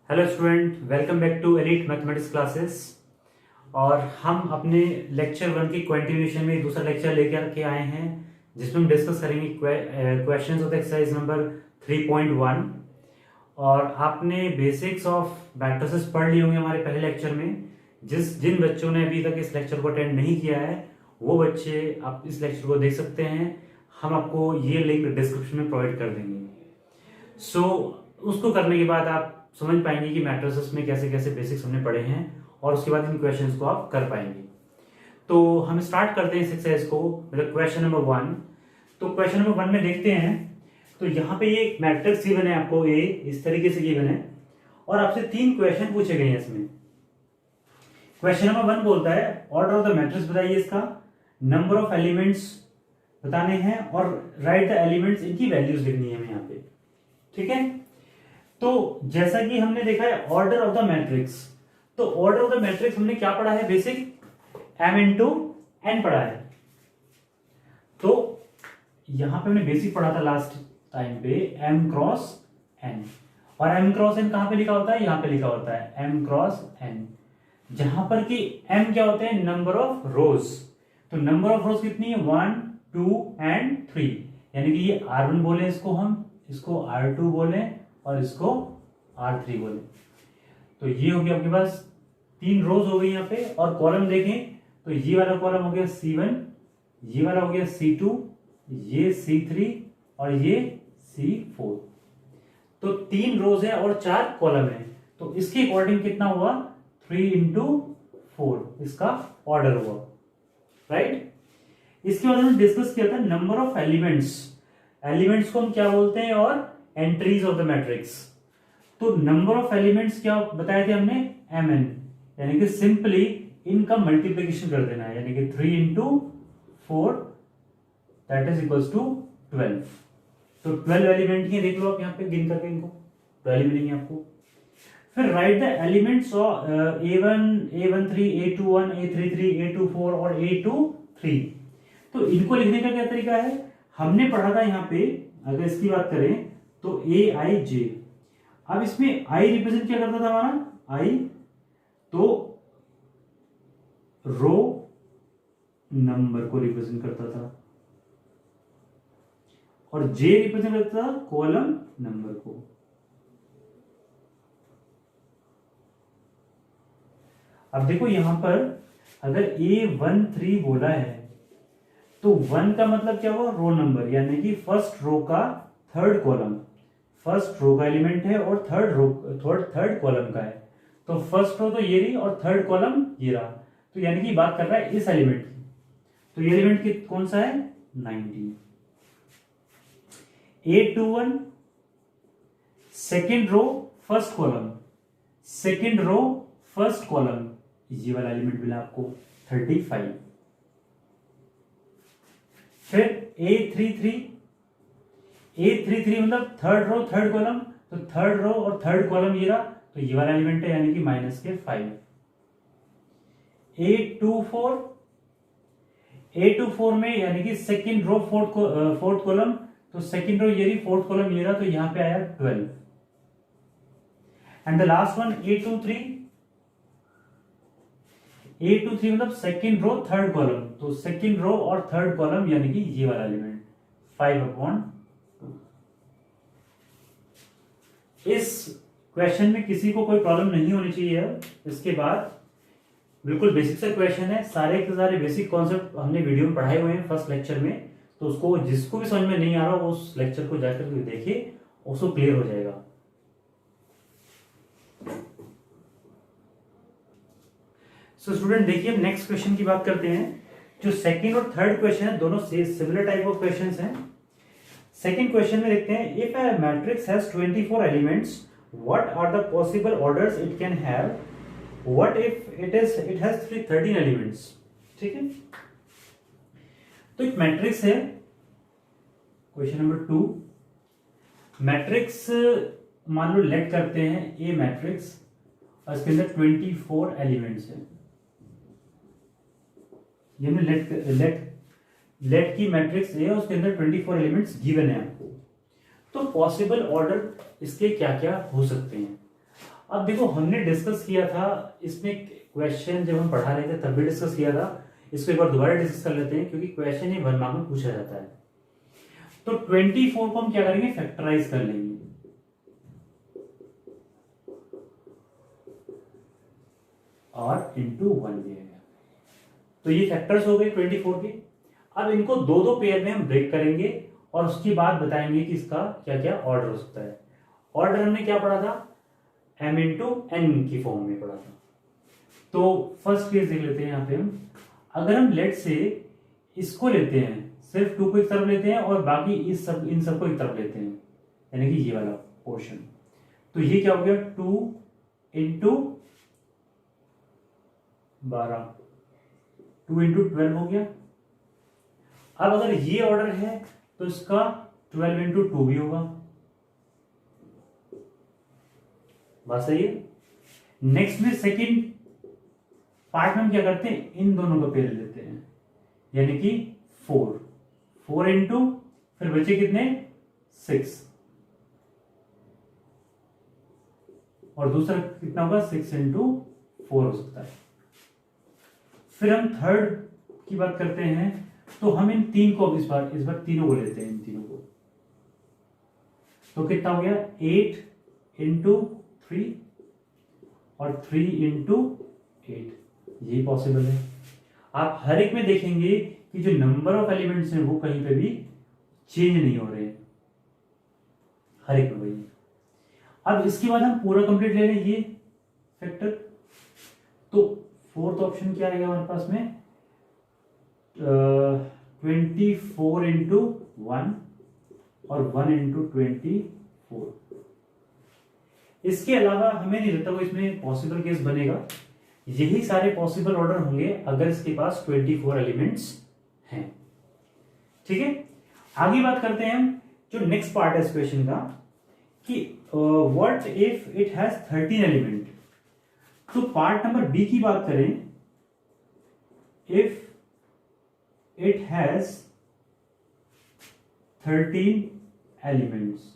Hello student, welcome back to elite mathematics classes. और हम अपने लेक्चर 1 की कंटिन्यूएशन में दूसरा लेक्चर लेकर के आए हैं, जिसमें हम डिस्कस करेंगे क्वेश्चंस ऑफ एक्सरसाइज नंबर 3.1। और आपने बेसिक्स ऑफ मैट्रिसेस पढ़ लिए होंगे हमारे पहले लेक्चर में। जिन बच्चों ने अभी तक इस लेक्चर को अटेंड नहीं किया है वो बच्चे आप इस लेक्चर को देख सकते हैं। हम आपको ये लिंक डिस्क्रिप्शन में प्रोवाइड कर देंगे। सो उसको करने के बाद आप समझ पाएंगे कि मैट्रिसेस में कैसे कैसे बेसिक्स हमने पढ़े हैं, और उसके बाद इन क्वेश्चंस को आप कर पाएंगे। तो हम स्टार्ट करते हैं इस एक्सरसाइज को, मतलब क्वेश्चन नंबर 1। तो क्वेश्चन नंबर 1 में देखते हैं, तो यहाँ पे ये मैट्रिक्स गिवन है आपको, ए इस तरीके से गिवन है, और आपसे 3 क्वेश्चन पूछे गए हैं इसमें। क्वेश्चन नंबर 1 बोलता है ऑर्डर ऑफ द मैट्रिक्स बताइए, इसका नंबर ऑफ एलिमेंट्स बताने हैं और राइट द एलिमेंट्स, इनकी वैल्यूज लिखनी है हमें यहाँ पे। ठीक है, तो जैसा कि हमने देखा है ऑर्डर ऑफ द मैट्रिक्स, तो ऑर्डर ऑफ द मैट्रिक्स हमने क्या पढ़ा है, बेसिक m इंटू एन पढ़ा है। तो यहां पे हमने बेसिक पढ़ा था लास्ट टाइम पे, m क्रॉस n, और m क्रॉस n कहां पे लिखा होता है, यहां पे लिखा होता है m क्रॉस n, जहां पर कि m क्या होते हैं, नंबर ऑफ रोज। तो नंबर ऑफ रोज कितनी है, 1 2 एंड 3, यानी कि ये r1 बोले इसको, हम इसको r2 बोले और इसको R3 बोले। तो ये हो गया आपके पास 3 रोज हो गई यहाँ पे। और कॉलम देखें तो ये वाला कॉलम हो गया C1, ये वाला हो गया C2, ये C3 और ये C4। तो 3 रोज है और 4 कॉलम है। तो इसके अकॉर्डिंग कितना हुआ, 3 इंटू 4 इसका ऑर्डर हुआ, राइट। इसके बाद हमने डिस्कस किया था नंबर ऑफ एलिमेंट्स। एलिमेंट्स को हम क्या बोलते हैं, और एंट्रीज ऑफ द मैट्रिक्स। तो नंबर ऑफ एलिमेंट्स क्या बताए थे हमने, mn, यानी कि सिंपली इनका मल्टीप्लिकेशन कर देना है, यानी कि 3 into 4 that is equals to 12। तो 12 एलिमेंट ही देख लो आप यहाँ पे गिन करके, इनको 12 मिलेंगे आपको। फिर right the elements of a1 a13 a21 a33 a24 और a23। तो इनको लिखने का क्या तरीका है, हमने पढ़ा था यहाँ पे, अगर इसकी बात करें तो aij। अब इसमें i रिप्रेजेंट क्या करता था हमारा, i तो रो नंबर को रिप्रेजेंट करता था, और j रिप्रेजेंट करता था कॉलम नंबर को। अब देखो यहां पर अगर A13 बोला है तो 1 का मतलब क्या हुआ, रो नंबर, यानी कि फर्स्ट रो का थर्ड कॉलम, फर्स्ट रो का एलिमेंट है और थर्ड कॉलम का है। तो फर्स्ट रो तो ये रही और थर्ड कॉलम ये रहा, तो यानी कि बात कर रहा है इस एलिमेंट की। तो ये एलिमेंट कौन सा है, 19। A21 second row first column, second row first column, ये वाला एलिमेंट मिला आपको 35। फिर A33 मतलब थर्ड रो थर्ड कॉलम, तो थर्ड रो और थर्ड कॉलम ये रहा, तो ये वाला एलिमेंट है, यानी कि माइनस के 5। A24 में यानी कि सेकेंड रो फोर्थ कॉलम, तो सेकेंड रो ये रही, फोर्थ कॉलम ये रहा, तो यहां पे आया 12। And the last one A23 मतलब सेकेंड रो थर्ड कॉलम, तो सेकेंड रो और थर्ड कॉलम यानी कि ये वाला एलिमेंट 5/2। इस क्वेश्चन में किसी को कोई प्रॉब्लम नहीं होनी चाहिए। इसके बाद बिल्कुल बेसिक सा क्वेश्चन है, सारे के सारे बेसिक कॉन्सेप्ट हमने वीडियो में पढ़ाए हुए हैं फर्स्ट लेक्चर में, तो उसको जिसको भी समझ में नहीं आ रहा वो उस लेक्चर को जाकर के देखिए, उसको क्लियर हो जाएगा। सो स्टूडेंट देखिए, नेक्स्ट क्वेश्चन की बात करते हैं। जो सेकंड और थर्ड क्वेश्चन है दोनों सिमिलर टाइप ऑफ क्वेश्चंस हैं। सेकंड क्वेश्चन में देखते हैं, if a matrix has 24 elements, what are the possible orders it can have, what if it has 13 elements. ठीक है, तो एक मैट्रिक्स है, क्वेश्चन नंबर 2। मैट्रिक्स मान लो लेट करते हैं ए मैट्रिक्स, और इसके अंदर 24 एलिमेंट्स है। ये लेट की मैट्रिक्स है, उसके अंदर 24 एलिमेंट्स गिवन है आपको। तो पॉसिबल ऑर्डर इसके क्या क्या हो सकते हैं। अब देखो हमने डिस्कस किया था इसमें क्वेश्चन, जब हम पढ़ा रहे थे तब भी डिस्कस किया था, इसको एक बार दोबारा डिस्कस कर लेते हैं क्योंकि क्वेश्चन ही 1 मार्क में पूछा जाता है। तो 24 को हम क्या करेंगे, फैक्टराइज कर लेंगे। और इंटू 1 दिया गया, तो ये फैक्टर्स हो गए 24 के। अब इनको दो दो पेयर में हम ब्रेक करेंगे और उसके बाद बताएंगे कि इसका क्या क्या ऑर्डर हो सकता है। ऑर्डर हमने क्या पढ़ा था, m इंटू एन की फॉर्म में पढ़ा था। तो फर्स्ट केस देख लेते हैं यहाँ पे हम, अगर हम लेट से इसको लेते हैं, सिर्फ 2 को एक तरफ लेते हैं और बाकी इन सबको एक तरफ लेते हैं, यानी कि ये वाला पोर्शन, तो ये क्या हो गया 2 इंटू 12, 2 इंटू 12 हो गया। अब अगर ये ऑर्डर है तो इसका 12 इंटू 2 भी होगा, बात सही है। नेक्स्ट में सेकंड पार्ट में हम क्या करते हैं, इन दोनों का पेयर लेते हैं, यानी कि 4 इंटू फिर बचे कितने 6, और दूसरा कितना होगा 6 इंटू 4 हो सकता है। फिर हम थर्ड की बात करते हैं, तो हम इन तीन को इस बार तीनों को लेते हैं, इन तीनों को, तो कितना हो गया 8 इंटू 3 और 3 इंटू 8, यही पॉसिबल है। आप हर एक में देखेंगे कि जो नंबर ऑफ एलिमेंट्स हैं वो कहीं पे भी चेंज नहीं हो रहे, हर एक में वही है। अब इसके बाद हम पूरा कंप्लीट ले लें ये फैक्टर, तो फोर्थ ऑप्शन क्या आएगा हमारे पास में, 24 इंटू 1 और 1 इंटू 24। इसके अलावा हमें नहीं लगता कोई इसमें पॉसिबल केस बनेगा, यही सारे पॉसिबल ऑर्डर होंगे अगर इसके पास 24 एलिमेंट्स हैं। ठीक है, आगे बात करते हैं हम जो नेक्स्ट पार्ट है इस क्वेश्चन का, कि what if it has 13 element. तो पार्ट नंबर बी की बात करें, इफ इट हैज 13 एलिमेंट्स,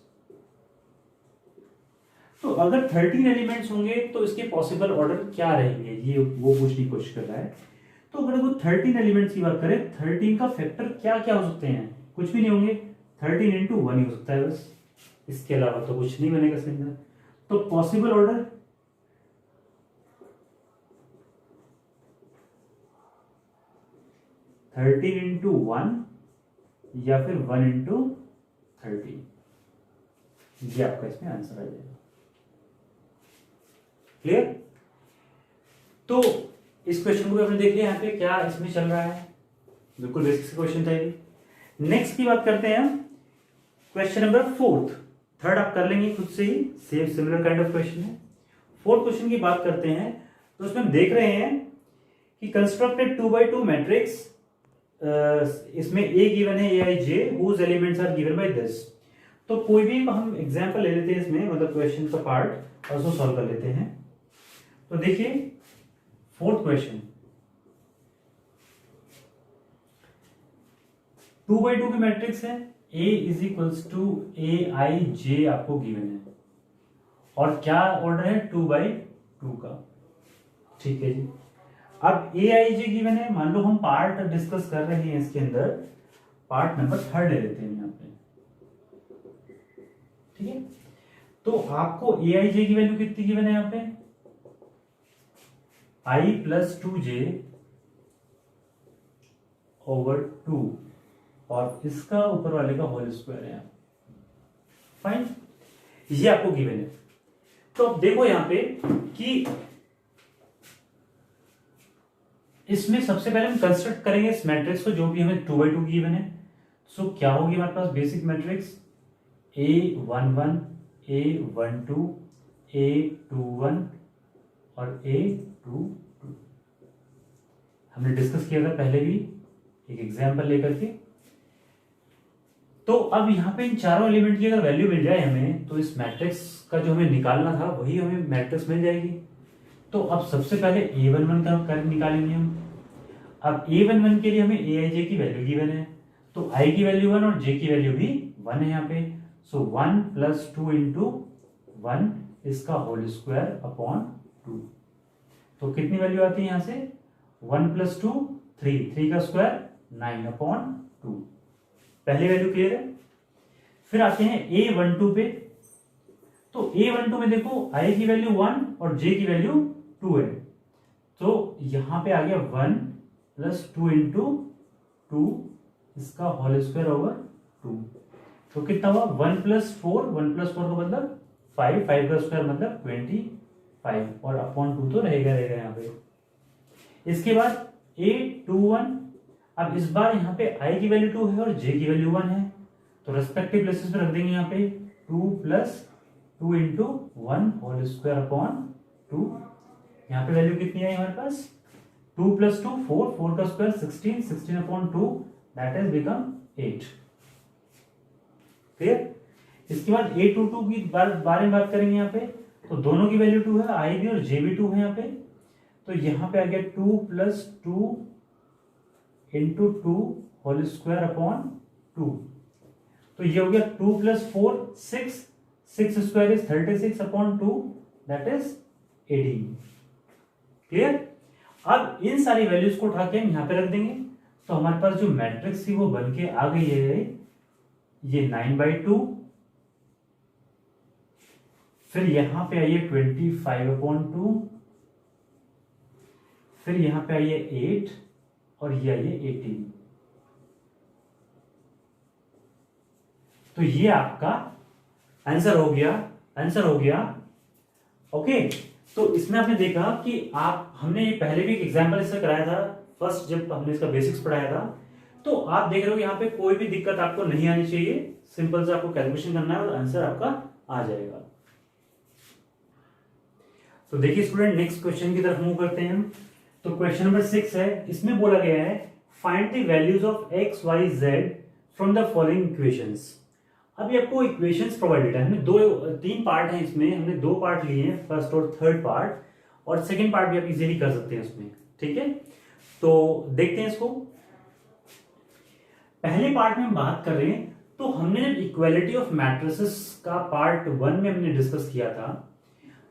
तो अगर 13 एलिमेंट्स होंगे तो इसके पॉसिबल ऑर्डर क्या रहेंगे, ये वो पूछने की कोशिश कर रहा है। तो अगर वो 13 एलिमेंट्स की बात करें, 13 का फैक्टर क्या क्या हो सकते हैं, कुछ भी नहीं होंगे, 13 इंटू 1 ही हो सकता है बस, इसके अलावा तो कुछ नहीं बनेगा इसके अंदर। तो पॉसिबल ऑर्डर 13 इंटू 1 या फिर 1 इंटू 13, ये आपका इसमें आंसर आ जाएगा। क्लियर? तो इस क्वेश्चन को आपने देख लिया यहाँ पे क्या इसमें चल रहा है, बिल्कुल बेसिक क्वेश्चन था ये। नेक्स्ट की बात करते हैं हम, क्वेश्चन नंबर 4, थर्ड आप कर लेंगे खुद से ही, same similar kind of question है। फोर्थ क्वेश्चन की बात करते हैं, तो उसमें हम देख रहे हैं कि कंस्ट्रक्टेड 2x2 मैट्रिक्स, इसमें ए गिवन है aij whose elements are given by this। तो कोई भी हम एग्जांपल ले लेते हैं इसमें, मतलब क्वेश्चन का पार्ट और उसको सॉल्व कर लेते हैं। तो देखिए फोर्थ क्वेश्चन, 2x2 की मैट्रिक्स है, A is equals to aij आपको गिवन है, और क्या ऑर्डर है 2x2 का। ठीक है जी, अब aij गिवन है, मान लो हम पार्ट डिस्कस कर रहे हैं इसके अंदर, पार्ट नंबर 3 ले लेते हैं यहाँ पे। ठीक है, तो आपको aij की वैल्यू कितनी गिवन है यहाँ पे, i प्लस 2j ओवर 2, और इसका ऊपर वाले का होल स्क्वायर है। फाइन, ये आपको गिवन है। तो अब देखो यहां पे कि इसमें सबसे पहले हम कंस्ट्रक्ट करेंगे इस मैट्रिक्स को, जो भी हमें 2x2 गिवन है। सो क्या होगी हमारे पास basic matrix, A11 A12 A21 और A22। हमने डिस्कस किया था पहले भी एक एग्जांपल लेकर के। तो अब यहाँ पे इन चारों एलिमेंट की अगर वैल्यू मिल जाए हमें, तो इस मैट्रिक्स का जो हमें निकालना था वही हमें मैट्रिक्स मिल जाएगी। तो अब सबसे पहले A11 का कर निकालेंगे हम। अब A11 के लिए हमें aij की वैल्यू गिवन है, तो i की वैल्यू 1 और j की वैल्यू भी 1 है यहाँ पे। सो 1 प्लस 2 इंटू 1 इसका होल स्क्वायर अपॉन 2। तो कितनी वैल्यू आती है यहां से 1 + 2 3, 3 का स्क्वायर 9 अपॉन 2। पहली वैल्यू क्लियर है। फिर आते हैं A12 पे। तो A12 में देखो I की वैल्यू 1 और J की वैल्यू 2 है। तो यहां पे आ गया 1 + 2 × 2 इसका होल स्क्वायर ओवर 2। तो कितना हुआ 1 + 4, 1 + 4 का मतलब 5, 5 का स्क्वायर मतलब 25 और अपॉन 2 तो रहेगा यहाँ पे। इसके बाद A21। अब इस बार यहाँ पे I की वैल्यू 2 है और J की वैल्यू 1 है, तो रेस्पेक्टिव प्लेसेस पे रख देंगे यहाँ पे 2 + 2 × 1 होल स्क्वायर अपॉन 2। यहाँ पे वैल्यू कितनी आई हमारे पास 2 + 2 4, 4 का square 16, 16 upon 2 that is become 8। Clear. इसके बाद A22 की बारे में बात करेंगे यहाँ पे। तो दोनों की वैल्यू 2 है, I भी और J भी 2 है यहाँ पे। तो यहाँ पे आ गया 2 + 2 × 2 होल स्क्वायर अपॉन 2। तो ये हो गया 2 + 4 6, 6 square is 36 upon 2 that is 18। Clear. अब इन सारी वैल्यूज को उठा के हम यहाँ पे रख देंगे। तो हमारे पास जो मैट्रिक्स थी वो बन के आ गई है ये 9/2। फिर यहां पे आइए 25/2, फिर यहां पे आइए 8 और ये आइए 18। तो ये आपका आंसर हो गया। ओके। तो इसमें आपने देखा कि हमने ये पहले भी एक एग्जांपल इससे कराया था, फर्स्ट जब हमने इसका बेसिक्स पढ़ाया था। तो आप देख रहे हो यहाँ पे कोई भी दिक्कत आपको नहीं आनी चाहिए, सिंपल से आपको कैलकुलेशन करना है और आंसर आपका आ जाएगा। तो देखिए स्टूडेंट, नेक्स्ट क्वेश्चन की तरफ मूव करते हैं हम। तो क्वेश्चन नंबर 6 है। इसमें बोला गया है find the values of x, y, z from the following equations. अभी आपको इक्वेशंस प्रोवाइडेड है, हमने 3 पार्ट हैं इसमें, हमने 2 पार्ट लिए हैं, फर्स्ट और थर्ड पार्ट, और सेकंड पार्ट भी आप इजीली कर सकते हैं उसमें। ठीक है, तो देखते हैं इसको। पहले पार्ट में हम बात कर रहे हैं, तो हमने जब इक्वालिटी ऑफ मैट्रिसेस का पार्ट 1 में हमने डिस्कस किया था,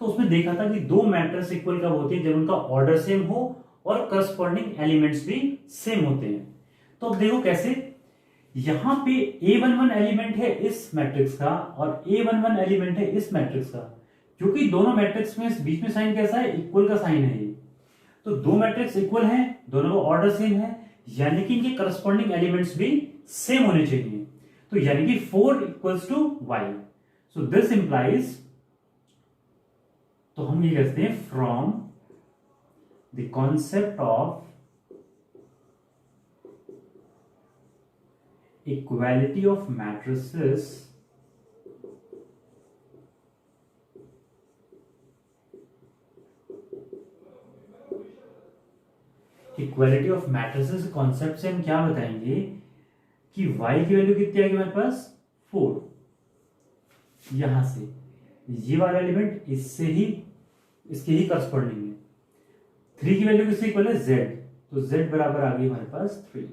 तो उसमें देखा था कि 2 मैट्रिक्स इक्वल कब होती है, जब उनका ऑर्डर सेम हो और करस्पॉन्डिंग एलिमेंट्स भी सेम होते हैं। तो अब देखो कैसे, यहां पे A11 एलिमेंट है इस मैट्रिक्स का और A11 एलिमेंट है इस मैट्रिक्स का, क्योंकि दोनों मैट्रिक्स में बीच में साइन कैसा है, इक्वल का साइन है। तो 2 मैट्रिक्स इक्वल हैं, दोनों का ऑर्डर सेम है, यानी कि इनके करस्पॉन्डिंग एलिमेंट्स भी सेम होने चाहिए। तो यानी कि 4 = y। सो दिस इंप्लाइज, तो हम ये कहते हैं from the concept of equality of matrices, equality of matrices concept से हम क्या बताएंगे कि y की वैल्यू कितनी आएगी हमारे पास 4, यहां से ये वाला एलिमेंट इसके ही करस्पॉन्डिंग है। 3 की वैल्यू किससे इक्वल है, z, तो z बराबर आ गई हमारे पास 3।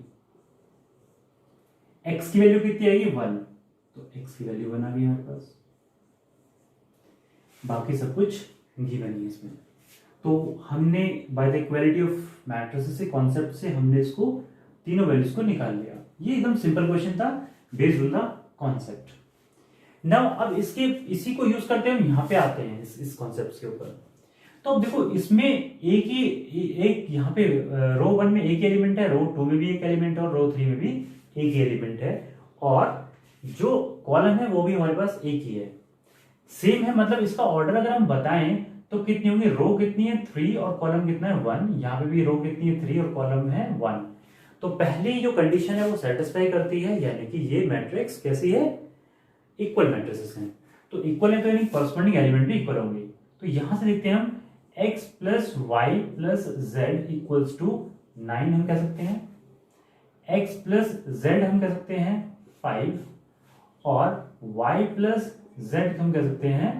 x की वैल्यू कितनी आएगी 1, तो x की वैल्यू 1 आ गई हमारे पास। बाकी सब कुछ गिवन है इसमें। तो हमने by the equality of matrices से कॉन्सेप्ट से हमने इसको तीनों वैल्यूज को निकाल लिया। ये एकदम सिंपल क्वेश्चन था based on the concept. Now अब इसी को यूज करते हैं, हम यहाँ पे आते हैं इस कॉन्सेप्ट के ऊपर। तो अब देखो इसमें एक यहाँ पे रो 1 में एक एलिमेंट है, रो 2 में भी एक एलिमेंट है और रो 3 में भी एक ही एलिमेंट है, और जो कॉलम है वो भी हमारे पास एक ही है, सेम है। मतलब इसका ऑर्डर अगर हम बताएं तो कितनी होगी, रो कितनी है 3 और कॉलम कितना है 1, यहाँ पे भी रो कितनी है 3 और कॉलम है 1। तो पहली जो कंडीशन है वो सेटिस्फाई करती है, यानी कि ये मैट्रिक्स कैसी है, इक्वल मैट्रिसेस हैं। तो इक्वल है तो यानी करस्पॉन्डिंग एलिमेंट भी इक्वल होंगे। तो यहां से लिखते हैं हम x + y + z = 9 हम कह सकते हैं, x + z हम कह सकते हैं 5 और y + z हम कह सकते हैं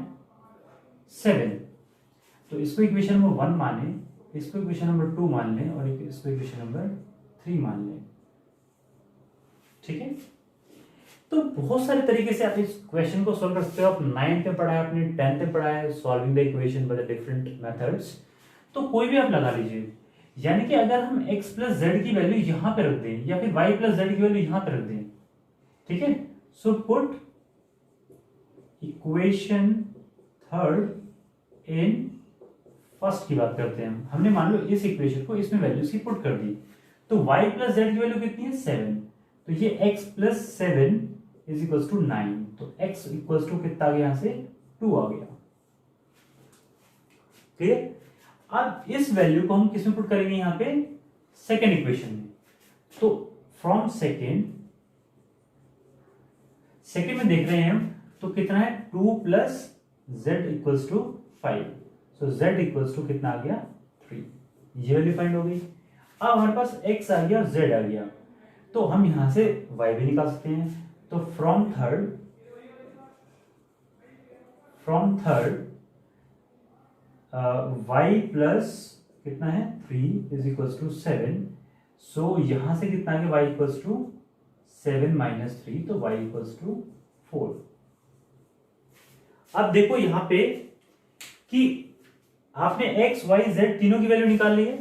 7। तो इसको इक्वेशन नंबर 1 माने, इसको इक्वेशन नंबर 2 मान लें और इसको इक्वेशन नंबर 3 मान लें। ठीक है, तो बहुत सारे तरीके से आप इस क्वेश्चन को सॉल्व कर सकते हो। आप 9th में पढ़ा है, आपने 10th में पढ़ा है, solving the equation by the different methods. तो कोई भी आप लगा लीजिए। यानी कि अगर हम x प्लस जेड की वैल्यू यहां पे रख दें या फिर y प्लस जेड की वैल्यू यहां पे रख दें, ठीक है। So put equation third in first की बात करते हैं हमने मान लो इस इक्वेशन को इसमें वैल्यूज की पुट कर दी, तो y प्लस जेड की वैल्यू कितनी है 7, तो ये x plus 7 is equal to 9, तो x इक्वल टू कितना आ गया यहां से 2 आ गया। क्लियर। अब इस वैल्यू को हम किसमें पुट करेंगे यहां पे सेकेंड इक्वेशन में, तो फ्रॉम सेकेंड में देख रहे हैं हम, तो कितना है 2 plus Z equals to 5, so z equals to कितना आ गया 3, ये वैल्यू फाइंड हो गई। अब हमारे पास x आ गया और z आ गया, तो हम यहां से y भी निकाल सकते हैं। तो फ्रॉम थर्ड y प्लस कितना है 3 इज इक्वल्स टू 7, सो यहां से कितना आ गया y इक्वल्स टू 7 माइनस 3, तो y इक्वल्स टू 4। अब देखो यहां पे कि आपने x y z तीनों की वैल्यू निकाल ली है।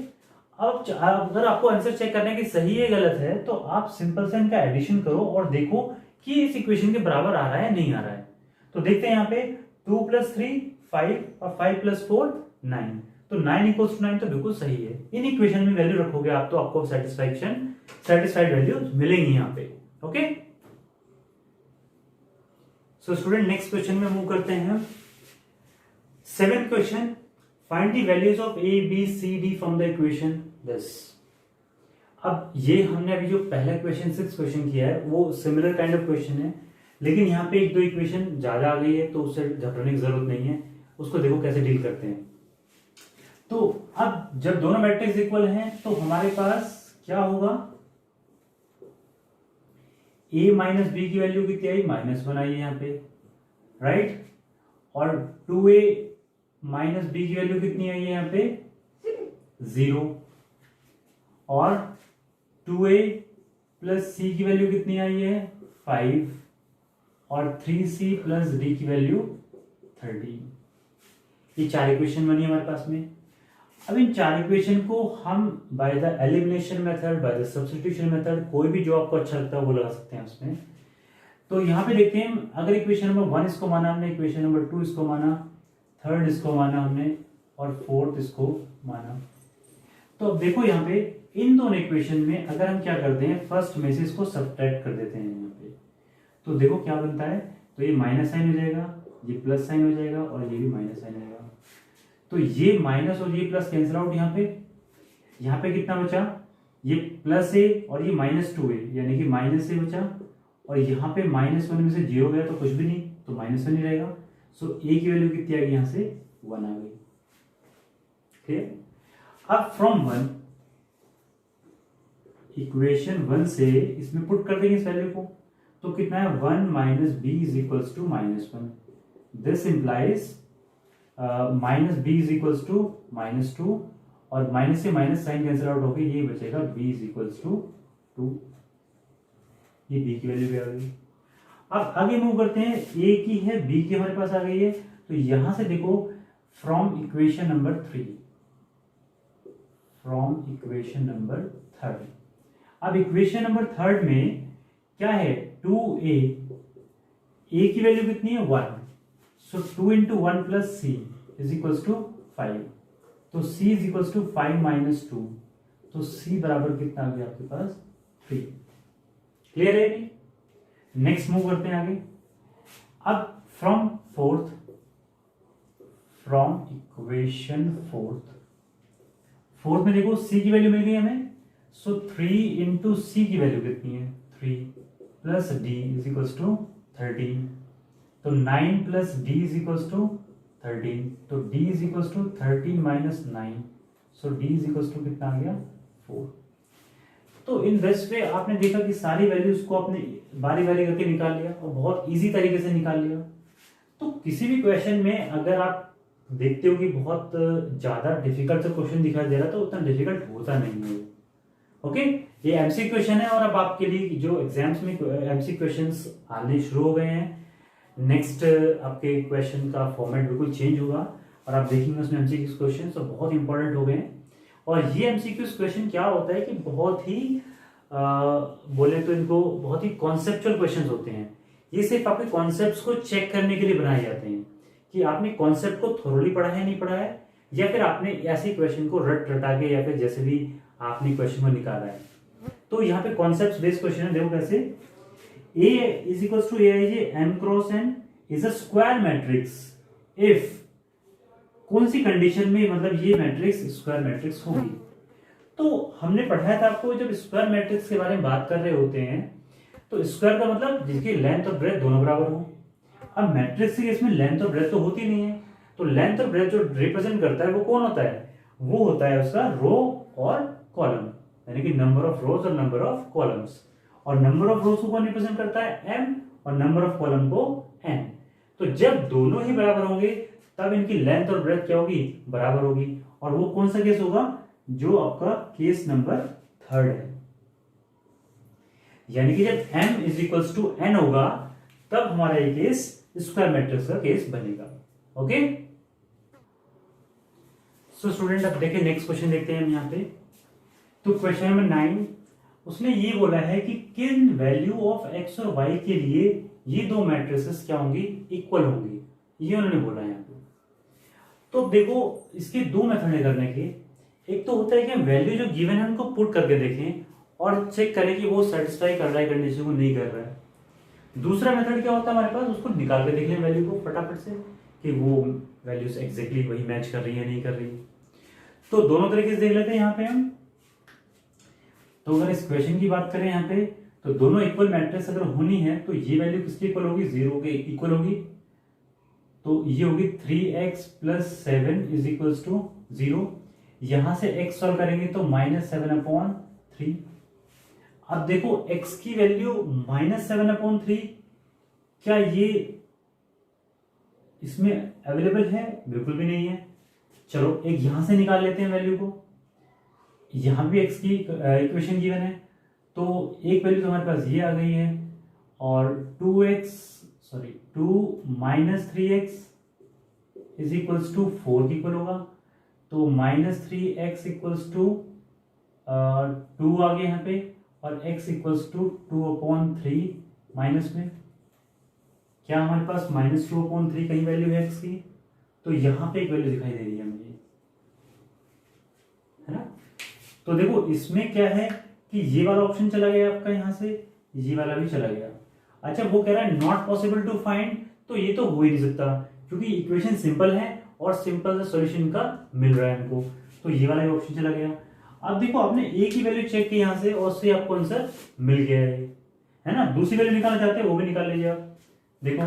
अब अगर आपको आंसर चेक करना है कि सही है गलत है, तो आप सिंपल से इनका एडिशन करो और देखो कि इस इक्वेशन के बराबर आ रहा है नहीं आ रहा है। तो देखते हैं यहाँ पे 2 प्लस 3 5 और 5 प्लस 4 9, तो 9 इक्वल्स टू 9 तो बिल्कुल सही है। इन इक्वेशन में वैल्यू रखोगे आप तो आपको सेटिस्फाइड वैल्यू मिलेंगी यहाँ पे। Okay, so student next question में मूव करते हैं। 7th question, find the values of a b c d from the equation this. अब ये हमने अभी जो पहला क्वेश्चन 6 क्वेश्चन किया है वो सिमिलर काइंड ऑफ क्वेश्चन है, लेकिन यहाँ पे एक दो इक्वेशन ज्यादा आ गई है तो उससे घबराने की जरूरत नहीं है। उसको देखो कैसे डील करते हैं। तो अब जब दोनों मैट्रिक्स इक्वल हैं तो हमारे पास क्या होगा, a माइनस बी की वैल्यू कितनी आई -1 आई है यहाँ पे, राइट। और 2a माइनस बी की वैल्यू कितनी आई है यहाँ पे 0, और 2a प्लस सी की वैल्यू कितनी आई है 5, और 3c प्लस d की वैल्यू 13। ये 4 इक्वेशन बनी हमारे पास में। अब इन 4 इक्वेशन को हम by the elimination method, by the substitution method, कोई भी जो आपको अच्छा लगता है वो लगा सकते हैं उसमें। तो यहाँ पे देखते हैं, अगर इक्वेशन नंबर 1 इसको माना हमने, इक्वेशन नंबर 2 इसको माना, थर्ड इसको माना हमने, और फोर्थ इसको माना। तो अब देखो यहाँ पे इन दोनों इक्वेशन में अगर हम क्या करते हैं, फर्स्ट में से इसको सब्ट्रैक्ट कर देते हैं यहाँ पे, तो देखो क्या बनता है, तो ये माइनस साइन हो जाएगा, ये प्लस साइन हो जाएगा, और ये भी माइनस साइन आएगा। तो ये माइनस और ये प्लस कैंसिल आउट। यहाँ पे कितना बचा, ये प्लस ए और ये -2a, यानी कि माइनस ए बचा, और यहाँ पे -1 में से 0 गया तो कुछ भी नहीं, तो -1 ही रहेगा। सो ए की वैल्यू कितनी आ गई, यहाँ से 1 आ गई। ठीक, अब फ्रॉम 1 इक्वेशन 1 से इसमें पुट कर देंगे इस वैल्यू को, तो कितना है 1 minus B is equals to -1। This implies minus B is equals to -2, और माइनस से माइनस साइन कैंसिल आउट होकर ये बचेगा b इज इक्वल्स टू 2। ये b की वैल्यू भी आ गई। अब आगे मूव करते हैं, a की है, b की हमारे पास आ गई है, तो यहां से देखो फ्रॉम इक्वेशन नंबर 3, अब इक्वेशन नंबर 3 में क्या है 2a, a की वैल्यू कितनी है 1, so 2 into 1 plus C is equals to 5, तो c is equals to 5 minus 2, तो c बराबर कितना आ गया आपके पास 3। क्लियर है? नेक्स्ट मूव करते हैं आगे। अब फ्रॉम इक्वेशन फोर्थ में देखो c की वैल्यू मिल गई हमें, सो 3 इंटू सी की वैल्यू कितनी है 3 plus D is equals to 13, तो 9 plus D is equals to 13, तो d is equals to 13 minus 9, so d is equals to कितना आ गया 4। तो इन दिस वे आपने देखा कि सारी वैल्यूज को आपने बारी बारी करके निकाल लिया और बहुत इजी तरीके से निकाल लिया। तो किसी भी क्वेश्चन में अगर आप देखते हो कि बहुत ज्यादा डिफिकल्ट से क्वेश्चन दिखाई दे रहा तो उतना डिफिकल्ट होता नहीं है, ओके, ये एमसी क्वेश्चन है और अब आपके लिए जो एग्जाम्स में एमसी क्वेश्चंस आने शुरू हो गए हैं। नेक्स्ट आपके क्वेश्चन का फॉर्मेट बिल्कुल चेंज होगा और आप देखेंगे उसमें एमसीक्यू क्वेश्चन तो बहुत इंपॉर्टेंट हो गए हैं। और ये एमसीक्यू क्वेश्चन क्या होता है कि बहुत ही बोले तो इनको बहुत ही कॉन्सेप्चुअल क्वेश्चंस होते हैं। ये सिर्फ आपके कॉन्सेप्ट्स को चेक करने के लिए बनाए जाते हैं कि आपने कॉन्सेप्ट को थोरोली पढ़ा है नहीं पढ़ा है, या फिर आपने ऐसे क्वेश्चन को रट रटा के या फिर जैसे भी आपने क्वेश्चन को निकाला है। तो यहाँ पे कॉन्सेप्ट बेस्ड क्वेश्चन है, देखो कैसे। A is equals to Aij m cross n is a square matrix if कौन सी कंडीशन में मतलब ये मैट्रिक्स स्क्वायर मैट्रिक्स होगी। तो हमने पढ़ाया था आपको, जब स्क्वायर मैट्रिक्स के बारे में बात कर रहे होते हैं तो स्क्वायर का मतलब जिसकी लेंथ और ब्रेथ दोनों बराबर हो। अब मैट्रिक्स के इसमें लेंथ और ब्रेथ तो होती नहीं है, तो लेंथ और ब्रेथ जो रिप्रेजेंट करता है वो कौन होता है, वो होता है उसका रो और कॉलम, यानी कि नंबर ऑफ रोज और नंबर ऑफ कॉलम्स। और नंबर ऑफ रोज को कौन रिप्रेजेंट करता है, m, और नंबर ऑफ कॉलम को n। तो जब दोनों ही बराबर होंगे तब इनकी लेंथ और ब्रेथ क्या होगी, बराबर होगी। और वो कौन सा केस होगा, जो आपका केस नंबर 3 है। यानी कि जब m is equals to n होगा तब हमारा ये केस स्क्वायर मैट्रिक्स का केस बनेगा। ओके, सो स्टूडेंट अब देखिए नेक्स्ट क्वेश्चन देखते हैं हम यहाँ पे। तो क्वेश्चन नंबर 9 उसने ये बोला है कि किन वैल्यू ऑफ x और y के लिए ये दो मैट्रिसेस क्या होंगी, इक्वल होंगी, ये उन्होंने बोला है यहाँ पे। तो देखो इसके दो मेथड है करने के। एक तो होता है कि वैल्यू जो गिवन है उनको पुट करके देखें और चेक करें कि वो सेटिस्फाई कर रहा है कंडीशन को, नहीं कर रहा है। दूसरा मेथड क्या होता है हमारे पास, उसको निकाल के देख लें वैल्यू को फटाफट से कि वो वैल्यूज एग्जैक्टली वही मैच कर रही है नहीं कर रही। तो दोनों तरीके से देख लेते हैं यहाँ पे हम। तो अगर इस क्वेश्चन की बात करें यहाँ पे, तो दोनों इक्वल मैट्रिक्स अगर होनी है तो ये वैल्यू किसकी इक्वल होगी, 0 के इक्वल होगी। तो ये होगी 3x + 7 इज इक्वल्स टू 0। यहां से x सॉल्व करेंगे तो -7/3। अब देखो x की वैल्यू -7/3, क्या ये इसमें अवेलेबल है, बिल्कुल भी नहीं है। चलो एक यहां से निकाल लेते हैं वैल्यू को। यहां भी x की इक्वेशन गिवन है, तो एक वैल्यू तो हमारे पास ये आ गई है और 2 -3x इज इक्वल्स टू 4 की इक्वल होगा। तो -3x इक्वल्स टू 2 आ गया यहाँ पे और x इक्वल्स टू 2/3 माइनस में क्या हमारे पास -2/3 कहीं वैल्यू है x की, तो यहां पे एक वैल्यू दिखाई दे रही है मुझे, है ना। तो देखो इसमें क्या है कि ये वाला ऑप्शन चला गया आपका, यहां से ये वाला भी चला गया। अच्छा वो कह रहा है नॉट पॉसिबल टू फाइंड, तो ये तो हो ही नहीं सकता क्योंकि इक्वेशन सिंपल है और सिंपल सा सॉल्यूशन का मिल रहा है हमको, तो ये वाला भी ऑप्शन चला गया। अब देखो आपने एक ही वैल्यू चेक की यहां से और उससे आपको आंसर मिल गया है ना। दूसरी वैल्यू निकालना चाहते हैं वो भी निकाल लीजिए आप। देखो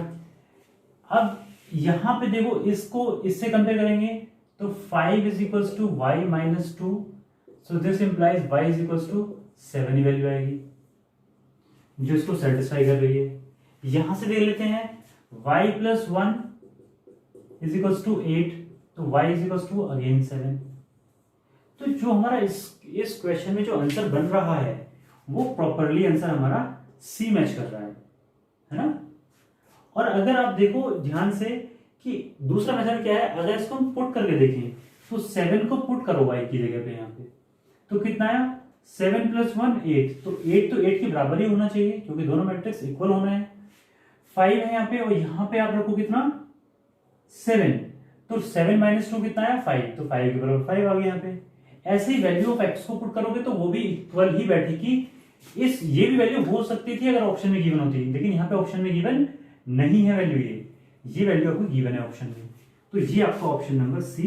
अब यहां पे देखो इसको इससे कंपेयर करेंगे तो 5 is equals to y - 2, so this implies y is equals to 7 ही वैल्यू आएगी जो इसको सेटिस्फाई कर रही है। यहां से देख लेते हैं y + 1 इज इक्वल्स टू 8, तो y is equals to again 7। तो जो हमारा इस क्वेश्चन में जो आंसर बन रहा है वो प्रॉपरली आंसर हमारा सी मैच कर रहा है ना। और अगर आप देखो ध्यान से कि दूसरा मेथड क्या है, अगर इसको हम पुट करके देखें तो 7 को पुट करो y की जगह पे यहाँ पे, तो कितना आया 7 + 1 8, तो 8 के बराबर ही होना चाहिए क्योंकि दोनों मैट्रिक्स इक्वल होना है। 5 है यहाँ पे और यहाँ पे आप रखो कितना 7, तो 7 - 2 कितना आया 5, तो 5 के बराबर 5 आ गया यहाँ पे। ऐसे ही वैल्यू ऑफ x को पुट करोगे तो वो भी इक्वल ही बैठेगी। ये भी वैल्यू हो सकती थी अगर ऑप्शन में गिवन होती, लेकिन यहाँ पे ऑप्शन में गिवन नहीं है वैल्यू, ये वैल्यू आपको गिवन है ऑप्शन में, तो ये आपका ऑप्शन नंबर सी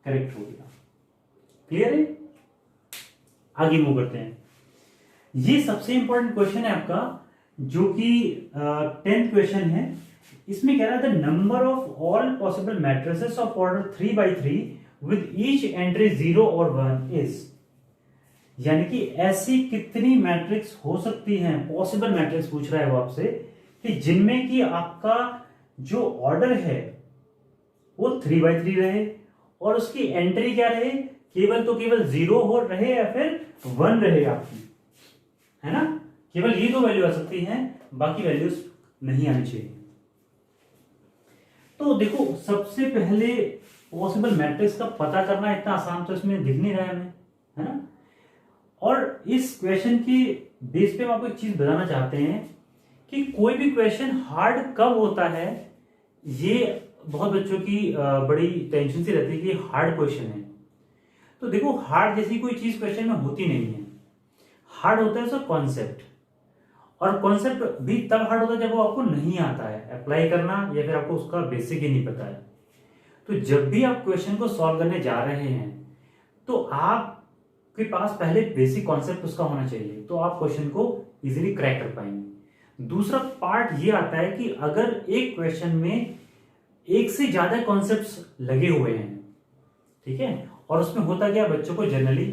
करेक्ट हो गया। क्लियर है, आगे मूव करते हैं। ये सबसे इंपॉर्टेंट क्वेश्चन है आपका जो कि 10th क्वेश्चन है। इसमें कह रहा था number of all possible matrices of order 3/3 with each entry 0 और 1 इज, यानी कि ऐसी कितनी मैट्रिक्स हो सकती हैं, पॉसिबल मैट्रिक्स पूछ रहा है वो आपसे, कि जिनमें कि आपका जो ऑर्डर है वो 3/3 रहे और उसकी एंट्री क्या रहे केवल तो केवल 0 हो रहे या फिर 1 रहे आपकी, है ना। केवल ये दो वैल्यू आ सकती हैं, बाकी वैल्यूज नहीं आनी चाहिए। तो देखो सबसे पहले पॉसिबल मैट्रिक्स का पता करना इतना आसान तो इसमें दिख नहीं रहा है हमें, है ना। और इस क्वेश्चन की बेस पे हम आपको एक चीज बताना चाहते हैं कि कोई भी क्वेश्चन हार्ड कब होता है, ये बहुत बच्चों की बड़ी टेंशन सी रहती है कि हार्ड क्वेश्चन है। तो देखो हार्ड जैसी कोई चीज क्वेश्चन में होती नहीं है। हार्ड होता है उसका कॉन्सेप्ट, और कॉन्सेप्ट भी तब हार्ड होता है जब वो आपको नहीं आता है अप्लाई करना, या फिर आपको उसका बेसिक ही नहीं पता है। तो जब भी आप क्वेश्चन को सॉल्व करने जा रहे हैं तो आपके पास पहले बेसिक कॉन्सेप्ट उसका होना चाहिए, तो आप क्वेश्चन को इजीली क्रैक कर पाएंगे। दूसरा पार्ट ये आता है कि अगर एक क्वेश्चन में एक से ज्यादा कॉन्सेप्ट्स लगे हुए हैं, ठीक है, और उसमें होता क्या, बच्चों को जनरली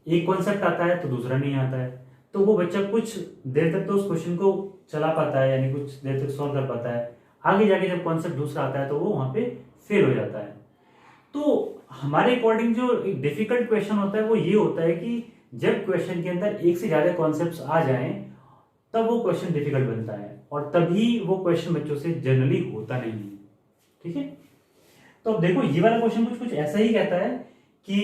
एक कॉन्सेप्ट आता है तो दूसरा नहीं आता है, तो वो बच्चा कुछ देर तक तो उस क्वेश्चन को चला पाता है, यानी कुछ देर तक सॉल्व कर पाता है। आगे जाके जब कॉन्सेप्ट दूसरा आता है तो वो वहां पे फेल हो जाता है। तो हमारे अकॉर्डिंग जो एक डिफिकल्ट क्वेश्चन होता है वो ये होता है कि जब क्वेश्चन के अंदर एक से ज्यादा कॉन्सेप्ट्स आ जाएं तब वो क्वेश्चन डिफिकल्ट बनता है, और तभी वो क्वेश्चन बच्चों से जनरली होता नहीं है, ठीक है। तो अब देखो ये वाला क्वेश्चन कुछ ऐसा ही कहता है कि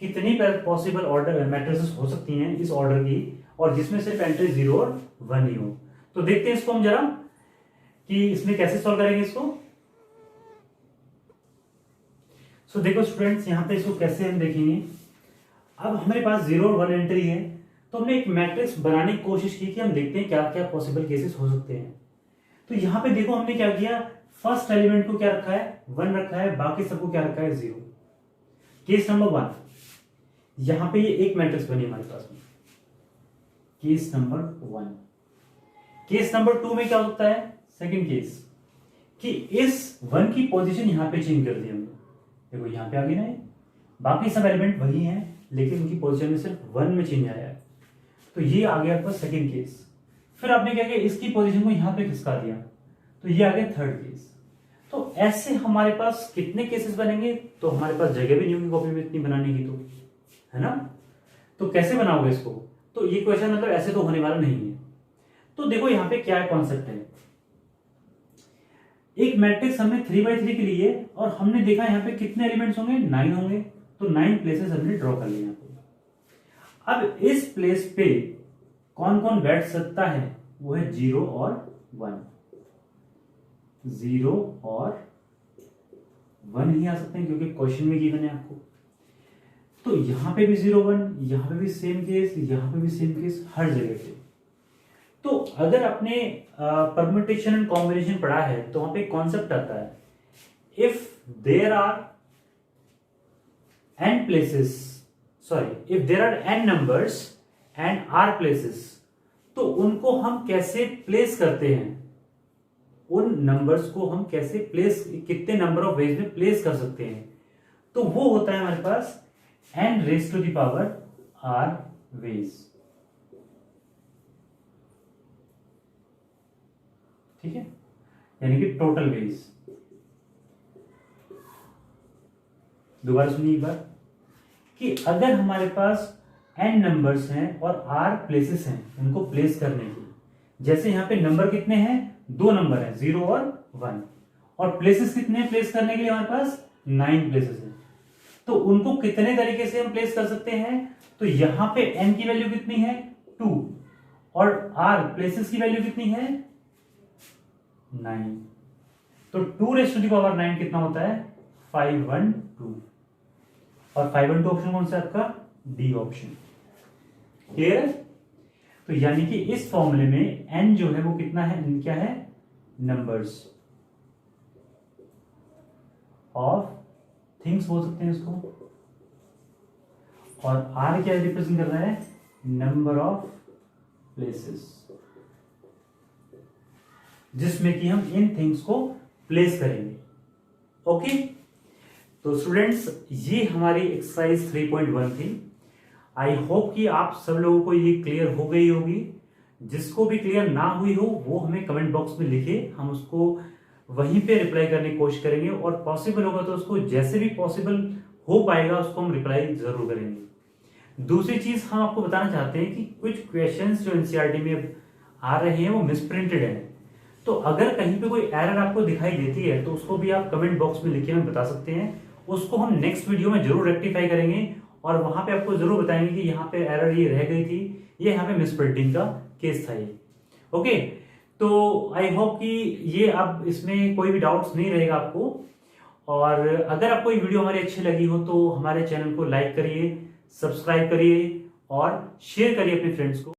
कितनी पॉसिबल ऑर्डर मैट्रिसेस हो सकती हैं इस ऑर्डर की, और जिसमें सिर्फ एंट्री 0 और 1 ही हो। तो देखते हैं इसको हम जरा कि इसमें कैसे सॉल्व करेंगे इसको। सो देखो स्टूडेंट्स, यहां पे इसको कैसे हम देखेंगे। अब हमारे पास 0 और 1 एंट्री है, तो हमने एक मैट्रिक्स बनाने की कोशिश की कि हम देखते हैं क्या क्या पॉसिबल केसेस हो सकते हैं। तो यहां पे देखो हमने क्या किया, फर्स्ट एलिमेंट को क्या रखा है, 1 रखा है, बाकी सबको क्या रखा है, 0। केस नंबर 1, यहां पे ये एक मैट्रिक्स बनी हमारे पास में, केस नंबर 1। केस नंबर 2 में क्या हो सकता है, सेकंड केस, कि इस 1 की पोजीशन यहां पे चेंज कर दी हमने। देखो यहां पे आ गई ना, बाकी सब एलिमेंट वही हैं लेकिन उनकी पोजीशन में सिर्फ 1 में चेंज आया है, तो ये आ गया आपका सेकंड केस। फिर आपने क्या किया, इसकी पोजीशन को यहां पे खिसका दिया, तो ये आ गया थर्ड केस। तो ऐसे हमारे पास कितने केसेस बनेंगे, तो हमारे पास जगह भी नहीं होगी कॉपी में इतनी बनाने की, तो है ना। तो कैसे बनाओगे इसको, तो ये क्वेश्चन मतलब ऐसे तो होने वाला नहीं है। तो देखो यहां पे क्या कॉन्सेप्ट है, एक मैट्रिक्स हमने 3x3 के लिए, और हमने देखा यहां पे कितने एलिमेंट्स होंगे, 9 होंगे, तो 9 प्लेसेस हमने ड्रॉ कर लिए यहां पे। अब इस प्लेस पे कौन कौन बैठ सकता है, वो है 0 और 1। 0 और 1 ही आ सकते हैं क्योंकि क्वेश्चन में गिवन है आपको। तो यहां पे भी 0 1, यहां पे भी सेम केस, यहां पे भी सेम केस, हर जगह पे। तो अगर आपने परम्यूटेशन एंड कॉम्बिनेशन पढ़ा है तो वहां पे कॉन्सेप्ट आता है, if there are n places, sorry if there are n numbers and r places, तो उनको हम कैसे प्लेस करते हैं, उन नंबर्स को हम कैसे प्लेस, कितने नंबर ऑफ वेज में प्लेस कर सकते हैं, तो वो होता है हमारे पास n raise to the power r ways, ठीक है, यानी कि टोटल वेज। दोबारा सुनिए एक बार, कि अगर हमारे पास n नंबर्स हैं और r प्लेसेस हैं उनको प्लेस करने के, जैसे यहां पे नंबर कितने हैं, 2 नंबर हैं, 0 और 1, और प्लेसेस कितने हैं प्लेस करने के लिए, हमारे पास 9 प्लेसेस हैं। तो उनको कितने तरीके से हम प्लेस कर सकते हैं, तो यहां पे n की वैल्यू कितनी है, 2, और r प्लेसेस की वैल्यू कितनी है, 9। तो 2 रेज़ टू द पावर 9 कितना होता है, 512, और 512 ऑप्शन कौन सा आपका, डी ऑप्शन। क्लियर है। तो यानी कि इस फॉर्मूले में n जो है वो कितना है, क्या है, नंबर्स ऑफ थिंग्स बोल सकते हैं इसको, और r क्या रिप्रेजेंट कर रहा है, नंबर ऑफ प्लेसेस, जिसमें कि हम इन थिंग्स को प्लेस करेंगे। ओके, तो स्टूडेंट्स ये हमारी एक्सरसाइज 3.1 थी। आई होप कि आप सब लोगों को ये क्लियर हो गई होगी। जिसको भी क्लियर ना हुई हो वो हमें कमेंट बॉक्स में लिखे, हम उसको वहीं पे रिप्लाई करने की कोशिश करेंगे, और पॉसिबल होगा तो उसको जैसे भी पॉसिबल हो पाएगा उसको हम रिप्लाई जरूर करेंगे। दूसरी चीज हम आपको बताना चाहते हैं कि कुछ क्वेश्चंस जो एनसीईआरटी में आ रहे हैं वो मिसप्रिंटेड है। तो अगर कहीं पे कोई एरर आपको दिखाई देती है तो उसको भी आप कमेंट बॉक्स में लिखिए, हमें बता सकते हैं। उसको हम नेक्स्ट वीडियो में जरूर रेक्टिफाई करेंगे और वहां पे आपको जरूर बताएंगे कि यहाँ पे एरर ये रह गई थी, ये यहाँ पे मिसप्रिंटिंग का केस था ये। ओके, तो आई होप कि ये अब इसमें कोई भी डाउट्स नहीं रहेगा आपको। और अगर आपको ये वीडियो हमारी अच्छी लगी हो तो हमारे चैनल को लाइक करिए, सब्सक्राइब करिए और शेयर करिए अपने फ्रेंड्स को।